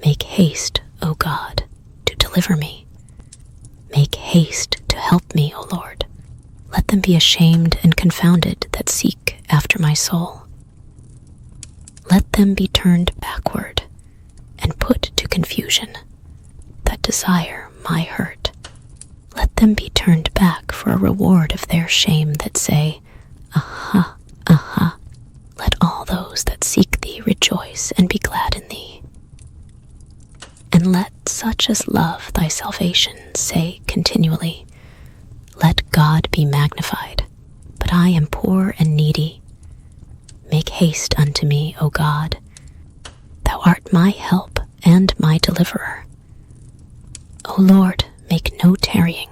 Make haste, O God, to deliver me. Make haste to help me, O Lord. Let them be ashamed and confounded that seek after my soul. Let them be turned backward and put to confusion that desire my hurt. Let them be turned back for a reward of their shame that say, Aha, aha. Let all those that seek thee rejoice and be glad in thee. And let such as love thy salvation say continually, Let God be magnified, but I am poor and needy. Make haste unto me, O God. Thou art my help and my deliverer. O Lord, make no tarrying.